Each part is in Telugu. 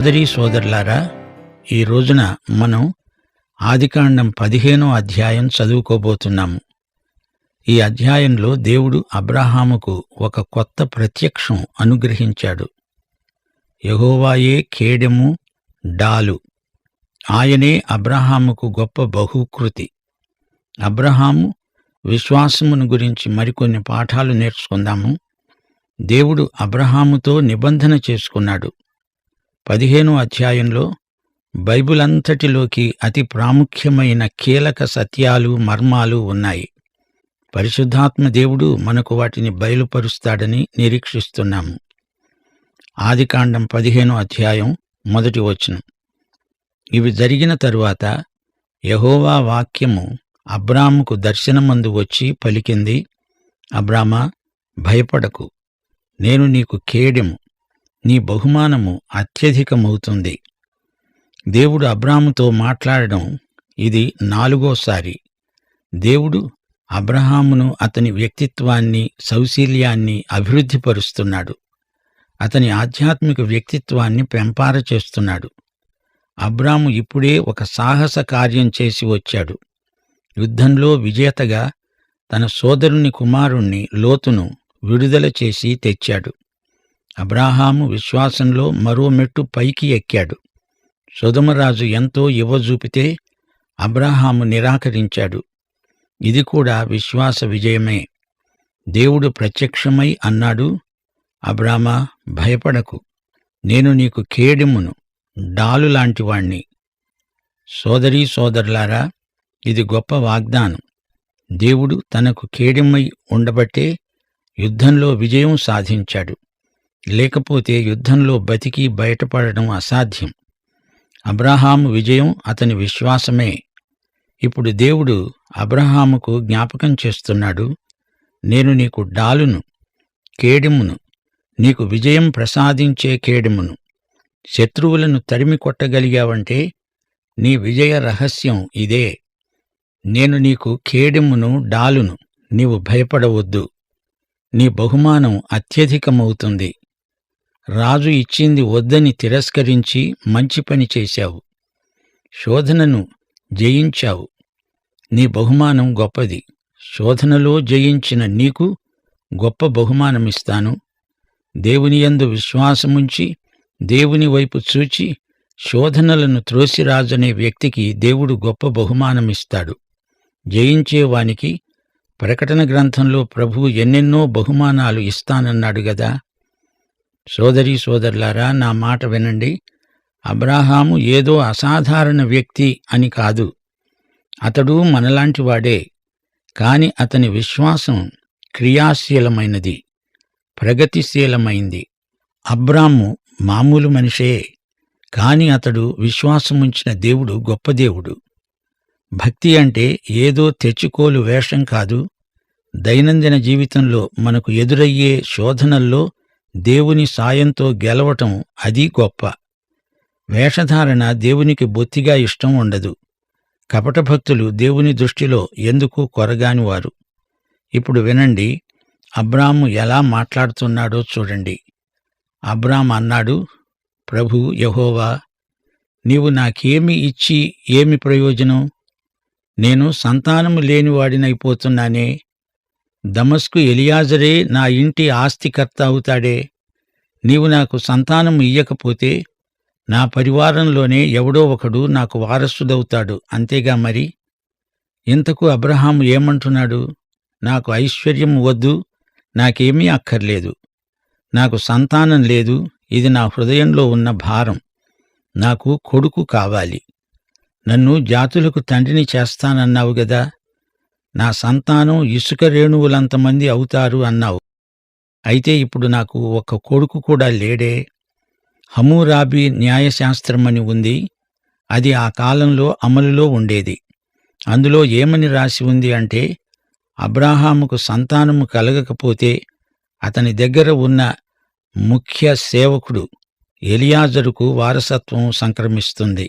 సోదరీ సోదరులారా, ఈ రోజున మనం ఆదికాండం 15వ అధ్యాయం చదువుకోబోతున్నాము. ఈ అధ్యాయంలో దేవుడు అబ్రాహాముకు ఒక కొత్త ప్రత్యక్షం అనుగ్రహించాడు. యెహోవాయే కేడెము, డాలు. ఆయనే అబ్రాహాముకు గొప్ప బహుకృతి. అబ్రాహాము విశ్వాసమును గురించి మరికొన్ని పాఠాలు నేర్చుకుందాము. దేవుడు అబ్రాహాముతో నిబంధన చేసుకున్నాడు. 15వ అధ్యాయంలో బైబిల్ అంతటిలోకి అతి ప్రాముఖ్యమైన కీలక సత్యాలు, మర్మాలు ఉన్నాయి. పరిశుద్ధాత్మ దేవుడు మనకు వాటిని బయలుపరుస్తాడని నిరీక్షిస్తున్నాము. ఆదికాండం 15వ అధ్యాయం 1వ వచనం. ఇవి జరిగిన తరువాత యెహోవా వాక్యము అబ్రాముకు దర్శనమందు వచ్చి పలికింది, అబ్రామా, భయపడకు, నేను నీకు కేడెము, నీ బహుమానము అత్యధికమవుతుంది. దేవుడు అబ్రాముతో మాట్లాడడం ఇది 4వసారి. దేవుడు అబ్రహామును, అతని వ్యక్తిత్వాన్ని, సౌశీల్యాన్ని అభివృద్ధిపరుస్తున్నాడు. అతని ఆధ్యాత్మిక వ్యక్తిత్వాన్ని పెంపార చేస్తున్నాడు. అబ్రాము ఇప్పుడే ఒక సాహస కార్యం చేసి వచ్చాడు. యుద్ధంలో విజేతగా తన సోదరుని కుమారుణ్ణి లోతును విడుదల చేసి తెచ్చాడు. అబ్రాహాము విశ్వాసంలో మరో మెట్టు పైకి ఎక్కాడు. సొదొమరాజు ఎంతో ఇవ్వజూపితే అబ్రాహాము నిరాకరించాడు. ఇది కూడా విశ్వాస విజయమే. దేవుడు ప్రత్యక్షమై అన్నాడు, అబ్రామా, భయపడకు, నేను నీకు కేడెమును, డాలు లాంటివాణ్ణి. సోదరీ సోదరులారా, ఇది గొప్ప వాగ్దానం. దేవుడు తనకు కేడెమై ఉండబట్టే యుద్ధంలో విజయం సాధించాడు. లేకపోతే యుద్ధంలో బతికి బయటపడడం అసాధ్యం. అబ్రాహాము విజయం అతని విశ్వాసమే. ఇప్పుడు దేవుడు అబ్రాహాముకు జ్ఞాపకం చేస్తున్నాడు, నేను నీకు డాలును, కేడెమును, నీకు విజయం ప్రసాదించే కేడెమును. శత్రువులను తరిమి కొట్టగలిగావంటే నీ విజయ రహస్యం ఇదే. నేను నీకు కేడెమును, డాలును, నీవు భయపడవద్దు. నీ బహుమానం అత్యధికమవుతుంది. రాజు ఇచ్చింది వద్దని తిరస్కరించి మంచి పని చేశావు. శోధనను జయించావు. నీ బహుమానం గొప్పది. శోధనలో జయించిన నీకు గొప్ప బహుమానమిస్తాను. దేవునియందు విశ్వాసముంచి దేవుని వైపు చూచి శోధనలను త్రోసిరాజనే వ్యక్తికి దేవుడు గొప్ప బహుమానమిస్తాడు. జయించేవానికి ప్రకటన గ్రంథంలో ప్రభువు ఎన్నెన్నో బహుమానాలు ఇస్తానన్నాడు గదా. సోదరీ సోదరులారా, నా మాట వినండి. అబ్రాహాము ఏదో అసాధారణ వ్యక్తి అని కాదు. అతడు మనలాంటివాడే. కాని అతని విశ్వాసం క్రియాశీలమైనది, ప్రగతిశీలమైంది. అబ్రాము మామూలు మనిషే, కాని అతడు విశ్వాసముంచిన దేవుడు గొప్ప దేవుడు. భక్తి అంటే ఏదో తెచ్చుకోలు వేషం కాదు. దైనందిన జీవితంలో మనకు ఎదురయ్యే శోధనల్లో దేవుని సాయంతో గెలవటం, అది గొప్ప. వేషధారణ దేవునికి బొత్తిగా ఇష్టం ఉండదు. కపట భక్తులు దేవుని దృష్టిలో ఎందుకు కొరగానివారు. ఇప్పుడు వినండి, అబ్రాము ఎలా మాట్లాడుతున్నాడో చూడండి. అబ్రాము అన్నాడు, ప్రభు యెహోవా, నీవు నాకేమి ఇచ్చి ఏమి ప్రయోజనం? నేను సంతానము లేనివాడినైపోతున్నానే. దమస్కు ఎలియాజరే నా ఇంటి ఆస్తికర్త అవుతాడే. నీవు నాకు సంతానము ఇయ్యకపోతే నా పరివారంలోనే ఎవడో ఒకడు నాకు వారసుడవుతాడు, అంతేగా మరి. ఇంతకు అబ్రహాము ఏమంటున్నాడు? నాకు ఐశ్వర్యం వద్దు, నాకేమీ అక్కర్లేదు, నాకు సంతానం లేదు, ఇది నా హృదయంలో ఉన్న భారం. నాకు కొడుకు కావాలి. నన్ను జాతులకు తండ్రిని చేస్తానన్నావు గదా. నా సంతానం ఇసుక రేణువులంతమంది అవుతారు అన్నావు. అయితే ఇప్పుడు నాకు ఒక కొడుకు కూడా లేడే. హమూరాబీ న్యాయశాస్త్రమని ఉంది. అది ఆ కాలంలో అమలులో ఉండేది. అందులో ఏమని రాసి ఉంది అంటే, అబ్రాహాముకు సంతానము కలగకపోతే అతని దగ్గర ఉన్న ముఖ్య సేవకుడు ఎలియాజరుకు వారసత్వం సంక్రమిస్తుంది.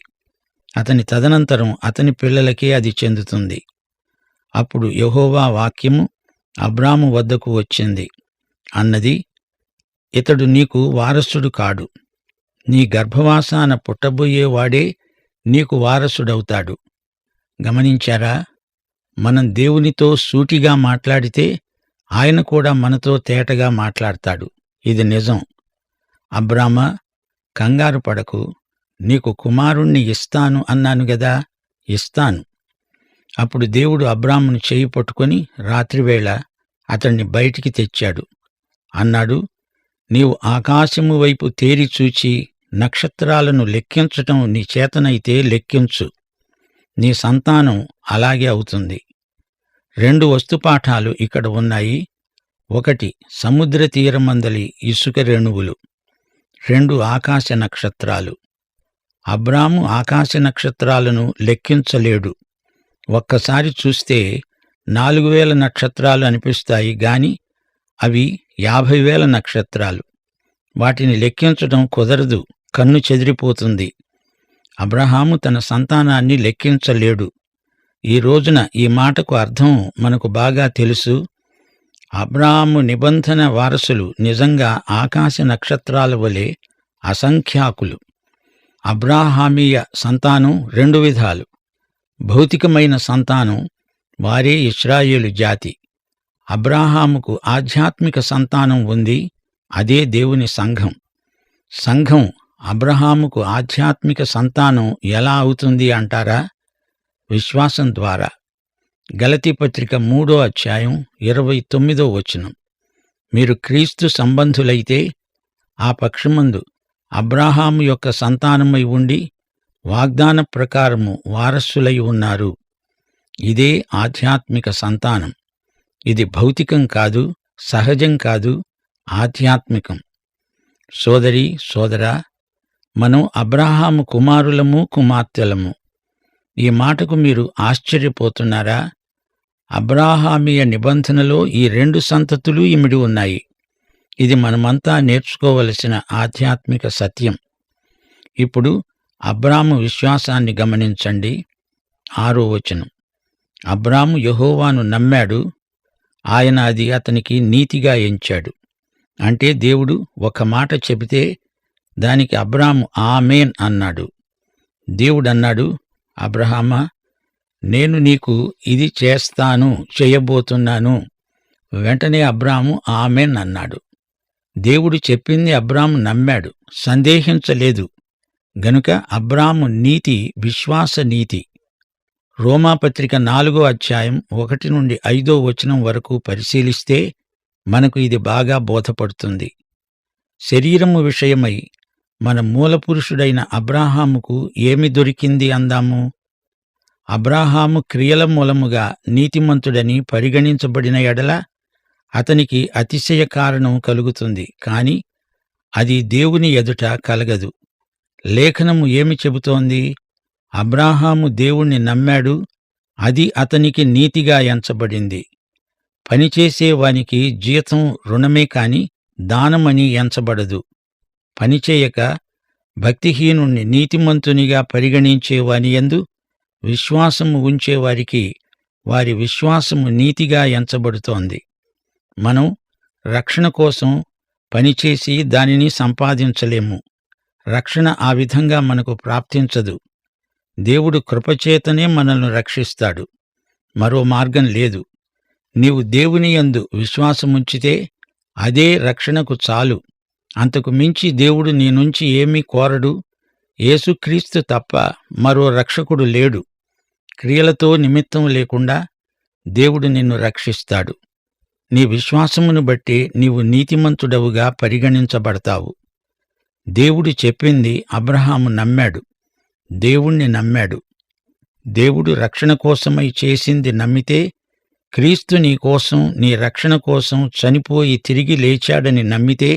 అతని తదనంతరం అతని పిల్లలకే అది చెందుతుంది. అప్పుడు యెహోవా వాక్యము అబ్రాము వద్దకు వచ్చింది. అన్నది, ఇతడు నీకు వారసుడు కాడు, నీ గర్భవాసాన పుట్టబోయేవాడే నీకు వారసుడవుతాడు. గమనించారా? మనం దేవునితో సూటిగా మాట్లాడితే ఆయన కూడా మనతో తేటగా మాట్లాడతాడు. ఇది నిజం. అబ్రామా, కంగారు పడకు, నీకు కుమారుణ్ణి ఇస్తాను అన్నాను గదా, ఇస్తాను. అప్పుడు దేవుడు అబ్రామును చెయ్యి పట్టుకొని రాత్రివేళ అతణ్ణి బయటికి తెచ్చాడు. అన్నాడు, నీవు ఆకాశము వైపు తేరి చూచి నక్షత్రాలను లెక్కించటం నీ చేతనైతే లెక్కించు. నీ సంతానం అలాగే అవుతుంది. 2 వస్తుపాఠాలు ఇక్కడ ఉన్నాయి. 1 సముద్ర తీరమందలి ఇసుక రేణువులు, 2 ఆకాశ నక్షత్రాలు. అబ్రాము ఆకాశ నక్షత్రాలను లెక్కించలేడు. ఒక్కసారి చూస్తే 4000 నక్షత్రాలు అనిపిస్తాయి గాని అవి 50,000 నక్షత్రాలు. వాటిని లెక్కించడం కుదరదు, కన్ను చెదిరిపోతుంది. అబ్రహాము తన సంతానాన్ని లెక్కించలేడు. ఈ రోజున ఈ మాటకు అర్థం మనకు బాగా తెలుసు. అబ్రాహాము నిబంధన వారసులు నిజంగా ఆకాశ నక్షత్రాల వలె అసంఖ్యాకులు. అబ్రాహామీయ సంతానం 2 విధాలు. భౌతికమైన సంతానం, వారే ఇశ్రాయేలు జాతి. అబ్రాహాముకు ఆధ్యాత్మిక సంతానం ఉంది, అదే దేవుని సంఘం. సంఘం అబ్రహాముకు ఆధ్యాత్మిక సంతానం ఎలా అవుతుంది అంటారా? విశ్వాసం ద్వారా. గలతీ పత్రిక 3వ అధ్యాయం 29వ వచనం. మీరు క్రీస్తు సంబంధులైతే ఆ పక్షమందు అబ్రాహాము యొక్క సంతానమై ఉండి వాగ్దాన ప్రకారము వారసులై ఉన్నారు. ఇదే ఆధ్యాత్మిక సంతానం. ఇది భౌతికం కాదు, సహజం కాదు, ఆధ్యాత్మికం. సోదరీ, సోదరా, మనం అబ్రాహాము కుమారులము, కుమార్తెలము. ఈ మాటకు మీరు ఆశ్చర్యపోతున్నారా? అబ్రాహామీయ నిబంధనలో ఈ 2 సంతతులు ఇమిడి ఉన్నాయి. ఇది మనమంతా నేర్చుకోవలసిన ఆధ్యాత్మిక సత్యం. ఇప్పుడు అబ్రాము విశ్వాసాన్ని గమనించండి. 6వ వచనం. అబ్రాము యెహోవాను నమ్మాడు, ఆయన అది అతనికి నీతిగా ఎంచాడు. అంటే దేవుడు ఒక మాట చెబితే దానికి అబ్రాము ఆమేన్ అన్నాడు. దేవుడన్నాడు, అబ్రహామా, నేను నీకు ఇది చేస్తాను, చేయబోతున్నాను. వెంటనే అబ్రాము ఆమేన్ అన్నాడు. దేవుడు చెప్పింది అబ్రాము నమ్మాడు, సందేహించలేదు. గనుక అబ్రాము నీతి విశ్వాస నీతి. రోమాపత్రిక 4వ అధ్యాయం 1 నుండి 5వ వచనం వరకు పరిశీలిస్తే మనకు ఇది బాగా బోధపడుతుంది. శరీరము విషయమై మన మూలపురుషుడైన అబ్రాహాముకు ఏమి దొరికింది అందాము? అబ్రాహాము క్రియల మూలముగా నీతిమంతుడని పరిగణించబడిన ఎడల అతనికి అతిశయ కారణం కలుగుతుంది, కాని అది దేవుని ఎదుట కలగదు. లేఖనము ఏమి చెబుతోంది? అబ్రాహాము దేవుణ్ణి నమ్మాడు, అది అతనికి నీతిగా ఎంచబడింది. పనిచేసేవానికి జీతం రుణమే కాని దానమని ఎంచబడదు. పనిచేయక భక్తిహీనుణ్ణి నీతిమంతునిగా పరిగణించేవాని యందు విశ్వాసము ఉంచేవారికి వారి విశ్వాసము నీతిగా ఎంచబడుతోంది. మనం రక్షణ కోసం పనిచేసి దానిని సంపాదించలేము. రక్షణ ఆ విధంగా మనకు ప్రాప్తించదు. దేవుడు కృపచేతనే మనల్ని రక్షిస్తాడు. మరో మార్గం లేదు. నీవు దేవుని యందు విశ్వాసముంచితే అదే రక్షణకు చాలు. అంతకు మించి దేవుడు నీ నుంచి ఏమీ కోరడు. యేసుక్రీస్తు తప్ప మరో రక్షకుడు లేడు. క్రియలతో నిమిత్తం లేకుండా దేవుడు నిన్ను రక్షిస్తాడు. నీ విశ్వాసమును బట్టి నీవు నీతిమంతుడవుగా పరిగణించబడతావు. దేవుడు చెప్పింది అబ్రహాము నమ్మాడు, దేవుణ్ణి నమ్మాడు. దేవుడు రక్షణ కోసమై చేసింది నమ్మితే, క్రీస్తు నీ కోసం, నీ రక్షణ కోసం చనిపోయి తిరిగి లేచాడని నమ్మితే,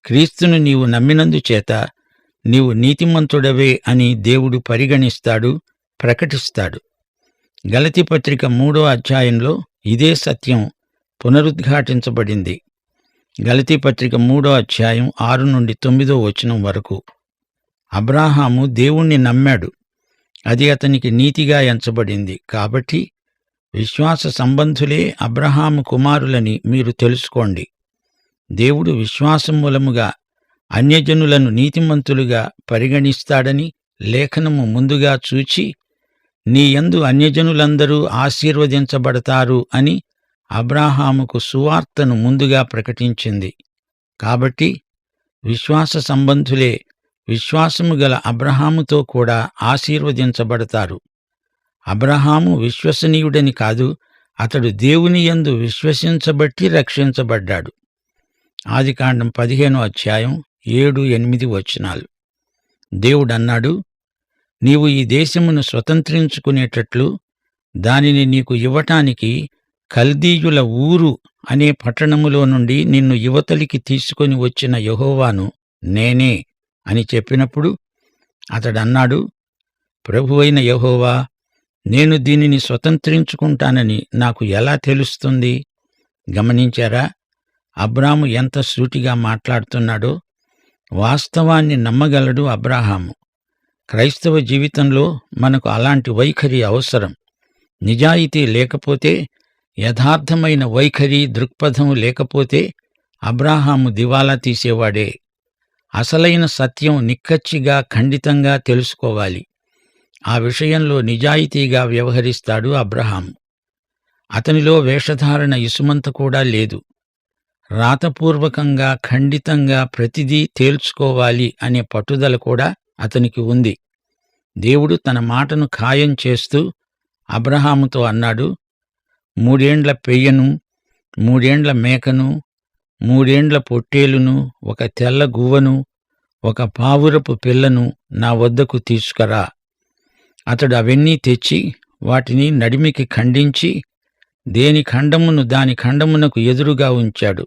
క్రీస్తును నీవు నమ్మినందుచేత నీవు నీతిమంతుడవే అని దేవుడు పరిగణిస్తాడు, ప్రకటిస్తాడు. గలతీ పత్రిక 3వ అధ్యాయంలో ఇదే సత్యం పునరుద్ఘాటించబడింది. గలతీ పత్రిక 3వ అధ్యాయం 6 నుండి 9వ వచనం వరకు. అబ్రాహాము దేవుణ్ణి నమ్మాడు, అది అతనికి నీతిగా ఎంచబడింది. కాబట్టి విశ్వాస సంబంధులే అబ్రహాము కుమారులని మీరు తెలుసుకోండి. దేవుడు విశ్వాసం మూలముగా అన్యజనులను నీతిమంతులుగా పరిగణిస్తాడని లేఖనము ముందుగా చూచి, నీ యందు అన్యజనులందరూ ఆశీర్వదించబడతారు అని అబ్రాహాముకు సువార్తను ముందుగా ప్రకటించింది. కాబట్టి విశ్వాస సంబంధులే విశ్వాసము గల అబ్రహాముతో కూడా ఆశీర్వదించబడతారు. అబ్రహాము విశ్వసనీయుడని కాదు, అతడు దేవుని యందు విశ్వసించబట్టి రక్షించబడ్డాడు. ఆదికాండం 15వ అధ్యాయం 7-8 వచనాలు. దేవుడన్నాడు, నీవు ఈ దేశమును స్వతంత్రించుకునేటట్లు దానిని నీకు ఇవ్వటానికి కల్దీయుల ఊరు అనే పట్టణములో నుండి నిన్ను యువతలికి తీసుకొని వచ్చిన యెహోవాను నేనే అని చెప్పినప్పుడు అతడన్నాడు, ప్రభువైన యెహోవా, నేను దీనిని స్వతంత్రించుకుంటానని నాకు ఎలా తెలుస్తుంది? గమనించారా అబ్రాము ఎంత సూటిగా మాట్లాడుతున్నాడో? వాస్తవాన్ని నమ్మగలడు అబ్రాహాము. క్రైస్తవ జీవితంలో మనకు అలాంటి వైఖరి అవసరం. నిజాయితీ లేకపోతే, యథార్థమైన వైఖరి దృక్పథం లేకపోతే అబ్రాహాము దివాలా తీసేవాడే. అసలైన సత్యం నిక్కచ్చిగా ఖండితంగా తెలుసుకోవాలి. ఆ విషయంలో నిజాయితీగా వ్యవహరిస్తాడు అబ్రహాము. అతనిలో వేషధారణ ఇసుమంత కూడా లేదు. రాతపూర్వకంగా ఖండితంగా ప్రతిదీ తేల్చుకోవాలి అనే పట్టుదల కూడా అతనికి ఉంది. దేవుడు తన మాటను ఖాయం చేస్తూ అబ్రహాముతో అన్నాడు, 3 ఏండ్ల పెయ్యను, 3 ఏండ్ల మేకను, 3 ఏండ్ల పొట్టేలును, ఒక తెల్ల గువ్వను, ఒక పావురపు పిల్లను నా వద్దకు తీసుకురా. అతడు అవన్నీ తెచ్చి వాటిని నడిమికి ఖండించి దేని ఖండమును దాని ఖండమునకు ఎదురుగా ఉంచాడు.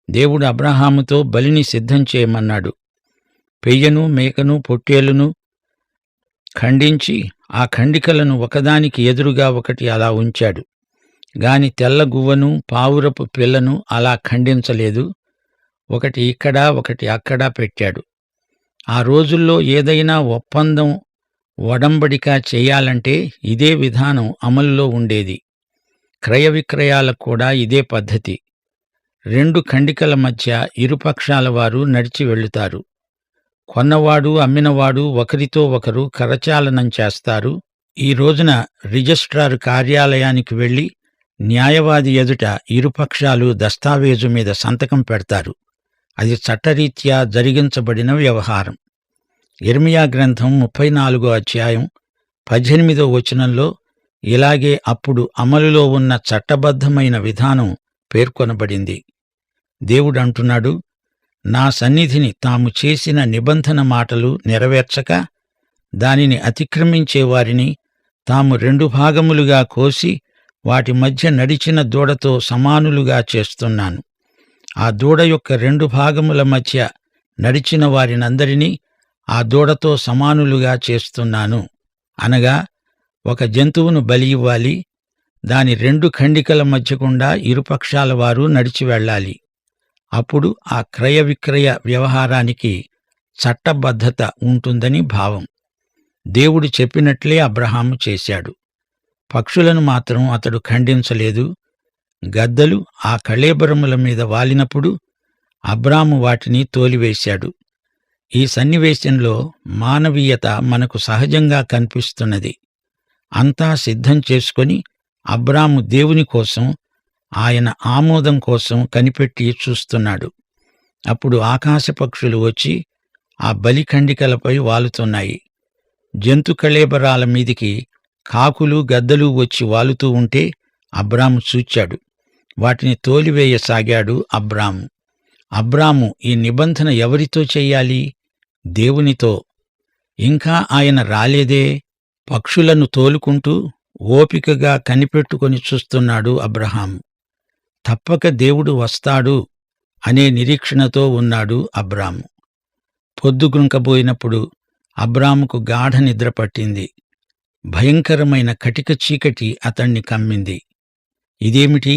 దేవుడు అబ్రహాముతో బలిని సిద్ధం చేయమన్నాడు. పెయ్యను, మేకను, పొట్టేలును ఖండించి ఆ ఖండికలను ఒకదానికి ఎదురుగా ఒకటి అలా ఉంచాడు. గాని తెల్ల గువ్వను, పావురపు పిల్లను అలా ఖండించలేదు. ఒకటి ఇక్కడ, ఒకటి అక్కడ పెట్టాడు. ఆ రోజుల్లో ఏదైనా ఒప్పందం, ఒడంబడిక చేయాలంటే ఇదే విధానం అమలులో ఉండేది. క్రయ విక్రయాలకు కూడా ఇదే పద్ధతి. 2 ఖండికల మధ్య ఇరుపక్షాల వారు నడిచి వెళుతారు. కొన్నవాడు, అమ్మినవాడు ఒకరితో ఒకరు కరచాలనం చేస్తారు. ఈ రోజున రిజిస్ట్రారు కార్యాలయానికి వెళ్లి న్యాయవాది ఎదుట ఇరుపక్షాలు దస్తావేజు మీద సంతకం పెడతారు. అది చట్టరీత్యా జరిగించబడిన వ్యవహారం. యిర్మీయా గ్రంథం 34వ అధ్యాయం 18వ వచనంలో ఇలాగే అప్పుడు అమలులో ఉన్న చట్టబద్ధమైన విధానం పేర్కొనబడింది. దేవుడంటున్నాడు, నా సన్నిధిని తాము చేసిన నిబంధన మాటలు నెరవేర్చక దానిని అతిక్రమించే వారిని తాము 2 భాగములుగా కోసి వాటి మధ్య నడిచిన దూడతో సమానులుగా చేస్తున్నాను. ఆ దూడ యొక్క 2 భాగముల మధ్య నడిచిన వారినందరినీ ఆ దూడతో సమానులుగా చేస్తున్నాను. అనగా ఒక జంతువును బలి ఇవ్వాలి. దాని 2 ఖండికల మధ్య గుండా ఇరుపక్షాల వారు నడిచి వెళ్ళాలి. అప్పుడు ఆ క్రయ విక్రయ వ్యవహారానికి చట్టబద్ధత ఉంటుందని భావం. దేవుడు చెప్పినట్లే అబ్రహాము చేశాడు. పక్షులను మాత్రం అతడు ఖండించలేదు. గద్దలు ఆ కళేబరముల మీద వాలినప్పుడు అబ్రాము వాటిని తోలివేశాడు. ఈ సన్నివేశంలో మానవీయత మనకు సహజంగా కనిపిస్తున్నది. అంతా సిద్ధం చేసుకొని అబ్రాము దేవుని కోసం, ఆయన ఆమోదం కోసం కనిపెట్టి చూస్తున్నాడు. అప్పుడు ఆకాశ పక్షులు వచ్చి ఆ బలిఖండికలపై వాలుతున్నాయి. జంతు కళేబరాల మీదికి కాకులు, గద్దలు వచ్చి వాలుతూ ఉంటే అబ్రాము చూచాడు. వాటిని తోలివేయసాగాడు అబ్రాము. అబ్రాము ఈ నిబంధన ఎవరితో చెయ్యాలి? దేవునితో. ఇంకా ఆయన రాలేదే. పక్షులను తోలుకుంటూ ఓపికగా కనిపెట్టుకొని చూస్తున్నాడు అబ్రహాము. తప్పక దేవుడు వస్తాడు అనే నిరీక్షణతో ఉన్నాడు అబ్రాము. పొద్దుగుంకబోయినప్పుడు అబ్రాముకు గాఢ నిద్ర పట్టింది. భయంకరమైన కటిక చీకటి అతణ్ణి కమ్మింది. ఇదేమిటి?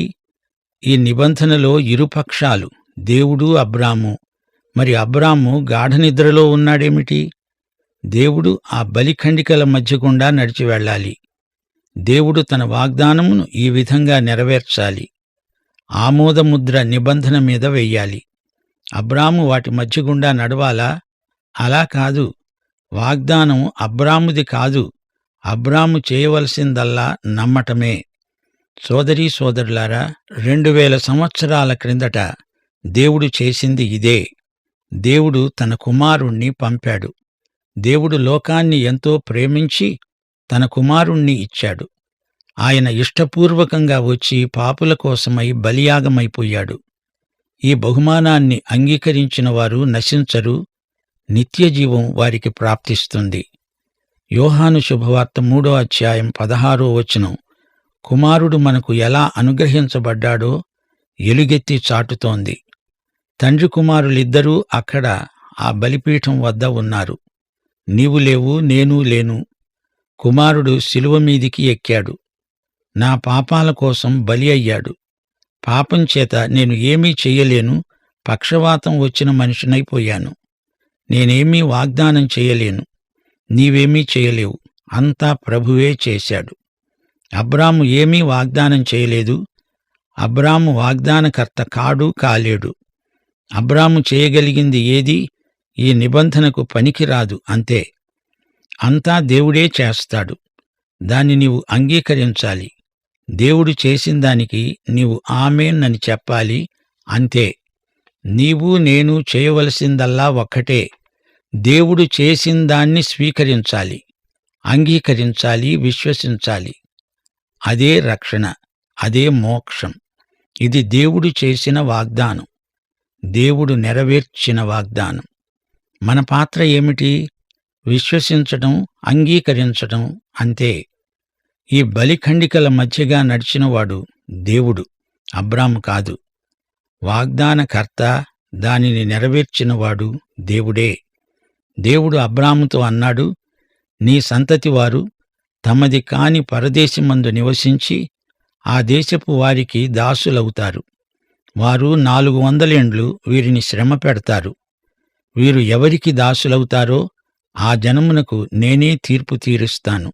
ఈ నిబంధనలో ఇరుపక్షాలు, దేవుడు, అబ్రాము. మరి అబ్రాము గాఢనిద్రలో ఉన్నాడేమిటి? దేవుడు ఆ బలిఖండికల మధ్య గుండా నడిచి వెళ్ళాలి. దేవుడు తన వాగ్దానమును ఈ విధంగా నెరవేర్చాలి. ఆమోదముద్ర నిబంధన మీద వెయ్యాలి. అబ్రాము వాటి మధ్య గుండా నడవాలా? అలా కాదు. వాగ్దానం అబ్రాముది కాదు. అబ్రాము చేయవలసిందల్లా నమ్మటమే. సోదరీ సోదరులారా, 2000 సంవత్సరాల క్రిందట దేవుడు చేసింది ఇదే. దేవుడు తన కుమారుణ్ణి పంపాడు. దేవుడు లోకాన్ని ఎంతో ప్రేమించి తన కుమారుణ్ణి ఇచ్చాడు. ఆయన ఇష్టపూర్వకంగా వచ్చి పాపుల కోసమై బలియాగమైపోయాడు. ఈ బహుమానాన్ని అంగీకరించిన వారు నశించరు, నిత్యజీవం వారికి ప్రాప్తిస్తుంది. యోహాను శుభవార్త 3వ అధ్యాయం 16వ వచనం కుమారుడు మనకు ఎలా అనుగ్రహించబడ్డాడో ఎలుగెత్తి చాటుతోంది. తండ్రి కుమారులిద్దరూ అక్కడ ఆ బలిపీఠం వద్ద ఉన్నారు. నీవు లేవు, నేనూ లేను. కుమారుడు శిలువ మీదికి ఎక్కాడు. నా పాపాల కోసం బలి అయ్యాడు. పాపం చేత నేను ఏమీ చెయ్యలేను, పక్షవాతం వచ్చిన మనిషినైపోయాను. నేనేమీ వాగ్దానం చెయ్యలేను, నీవేమీ చెయ్యలేవు, అంతా ప్రభువే చేశాడు. అబ్రాము ఏమీ వాగ్దానం చేయలేదు. అబ్రాము వాగ్దానకర్త కాడు, కాలేడు. అబ్రాము చేయగలిగింది ఏదీ ఈ నిబంధనకు పనికిరాదు, అంతే. అంతా దేవుడే చేస్తాడు. దాన్ని నీవు అంగీకరించాలి. దేవుడు చేసిందానికి నీవు ఆమేన్ చెప్పాలి, అంతే. నీవు నేను చేయవలసిందల్లా ఒక్కటే. దేవుడు చేసిందాన్ని స్వీకరించాలి, అంగీకరించాలి, విశ్వసించాలి. అదే రక్షణ, అదే మోక్షం. ఇది దేవుడు చేసిన వాగ్దానం, దేవుడు నెరవేర్చిన వాగ్దానం. మన పాత్ర ఏమిటి? విశ్వసించటం, అంగీకరించటం, అంతే. ఈ బలిఖండికల మధ్యగా నడిచినవాడు దేవుడు, అబ్రాము కాదు. వాగ్దానకర్త, దానిని నెరవేర్చినవాడు దేవుడే. దేవుడు అబ్రాముతో అన్నాడు, నీ సంతతి వారు తమది కాని పరదేశమందు నివసించి ఆ దేశపు వారికి దాసులవుతారు. వారు 400 ఏండ్లు వీరిని శ్రమ పెడతారు. వీరు ఎవరికి దాసులవుతారో ఆ జనమునకు నేనే తీర్పు తీరుస్తాను.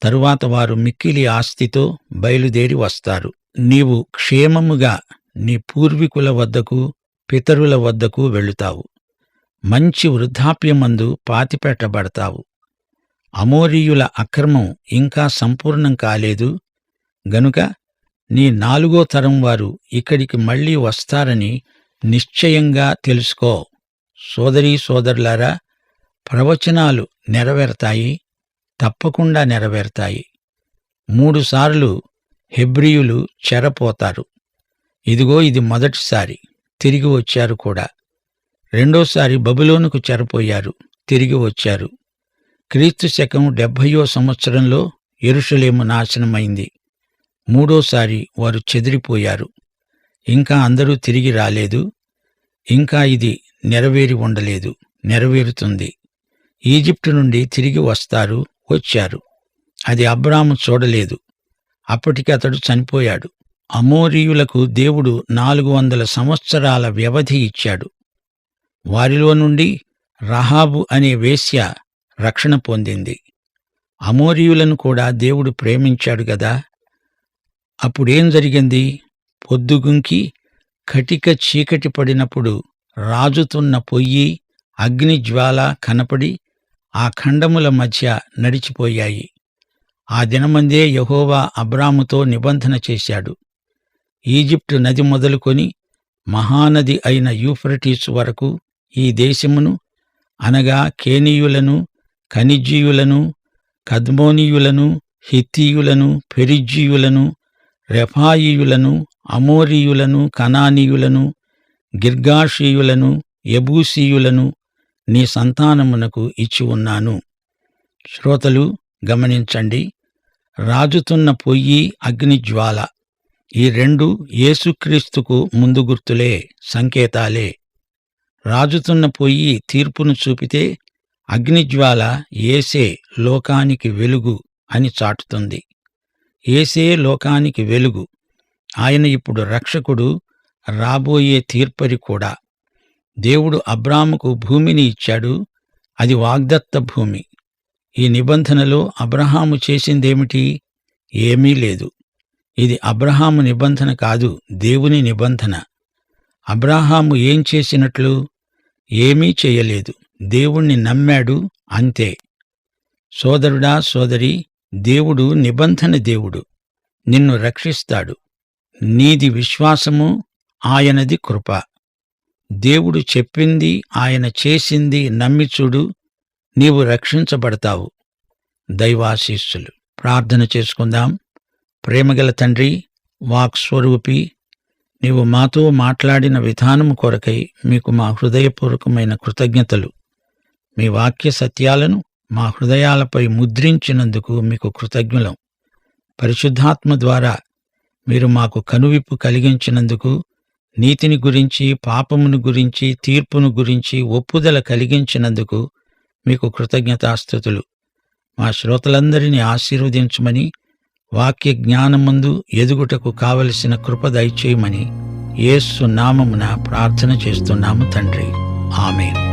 తరువాత వారు మిక్కిలి ఆస్తితో బయలుదేరి వస్తారు. నీవు క్షేమముగా నీ పూర్వీకుల వద్దకు, పితరుల వద్దకు వెళుతావు. మంచి వృద్ధాప్యమందు పాతిపెట్టబడతావు. అమోరీయుల అక్రమం ఇంకా సంపూర్ణం కాలేదు గనుక నీ 4వ తరం వారు ఇక్కడికి మళ్లీ వస్తారని నిశ్చయంగా తెలుసుకో. సోదరీ సోదరులారా, ప్రవచనాలు నెరవేరతాయి, తప్పకుండా నెరవేరతాయి. 3 సార్లు హెబ్రీయులు చెరపోతారు. ఇదిగో ఇది మొదటిసారి, తిరిగి వచ్చారు కూడా. రెండోసారి బబులోనుకు చెరపోయారు, తిరిగి వచ్చారు. క్రీస్తు శకం 70వ సంవత్సరంలో యెరూషలేము నాశనమైంది. మూడోసారి వారు చెదిరిపోయారు. ఇంకా అందరూ తిరిగి రాలేదు. ఇంకా ఇది నెరవేరి ఉండలేదు, నెరవేరుతుంది. ఈజిప్టు నుండి తిరిగి వస్తారు, వచ్చారు. అది అబ్రాము చూడలేదు. అప్పటికి అతడు చనిపోయాడు. అమోరీయులకు దేవుడు 400 సంవత్సరాల వ్యవధి ఇచ్చాడు. వారిలో నుండి రహాబు అనే వేశ్య రక్షణ పొందింది. అమోరీయులను కూడా దేవుడు ప్రేమించాడు గదా. అప్పుడేం జరిగింది? పొద్దుగుంకి కటిక చీకటి పడినప్పుడు రాజుతున్న పొయ్యి, అగ్నిజ్వాల కనపడి ఆ ఖండముల మధ్య నడిచిపోయాయి. ఆ దినమందే యెహోవా అబ్రాముతో నిబంధన చేశాడు. ఈజిప్టు నది మొదలుకొని మహానది అయిన యూఫ్రటీసు వరకు ఈ దేశమును, అనగా కేనీయులను, కనిజ్జీయులను, కద్మోనీయులను, హిత్తీయులను, పెరిజ్జీయులను, రెఫాయీయులను, అమోరీయులను, కనానీయులను, గిర్గాషీయులను, యెబూసీయులను నీ సంతానమునకు ఇచ్చి ఉన్నాను. శ్రోతలు గమనించండి. రాజుతున్న పొయ్యి, అగ్నిజ్వాల, ఈ 2 యేసుక్రీస్తుకు ముందు గుర్తులే, సంకేతాలే. రాజుతున్న పొయ్యి తీర్పును చూపితే, అగ్నిజ్వాల యేసే లోకానికి వెలుగు అని చాటుతుంది. యేసే లోకానికి వెలుగు. ఆయన ఇప్పుడు రక్షకుడు, రాబోయే తీర్పరి కూడా. దేవుడు అబ్రాముకు భూమిని ఇచ్చాడు. అది వాగ్దత్త భూమి. ఈ నిబంధనలో అబ్రహాము చేసిందేమిటి? ఏమీ లేదు. ఇది అబ్రహాము నిబంధన కాదు, దేవుని నిబంధన. అబ్రాహాము ఏం చేసినట్లు? ఏమీ చేయలేదు. దేవుణ్ణి నమ్మాడు, అంతే. సోదరుడా, సోదరీ, దేవుడు నిబంధన దేవుడు. నిన్ను రక్షిస్తాడు. నీది విశ్వాసము, ఆయనది కృప. దేవుడు చెప్పింది, ఆయన చేసింది నమ్మిచూడు, నీవు రక్షించబడతావు. దైవాశీస్సులు. ప్రార్థన చేసుకుందాం. ప్రేమగల తండ్రి, వాక్స్వరూపి, నీవు మాతో మాట్లాడిన విధానము కొరకై మీకు మా హృదయపూర్వకమైన కృతజ్ఞతలు. మీ వాక్య సత్యాలను మా హృదయాలపై ముద్రించినందుకు మీకు కృతజ్ఞులం. పరిశుద్ధాత్మ ద్వారా మీరు మాకు కనువిప్పు కలిగించినందుకు, నీతిని గురించి, పాపమును గురించి, తీర్పును గురించి ఒప్పుదల కలిగించినందుకు మీకు కృతజ్ఞతాస్తుతులు. మా శ్రోతలందరినీ ఆశీర్వదించమని, వాక్య జ్ఞానమందు ఎదుగుటకు కావలసిన కృప దయచేయమని యేసు నామమున ప్రార్థన చేస్తున్నాము తండ్రి. ఆమేన్.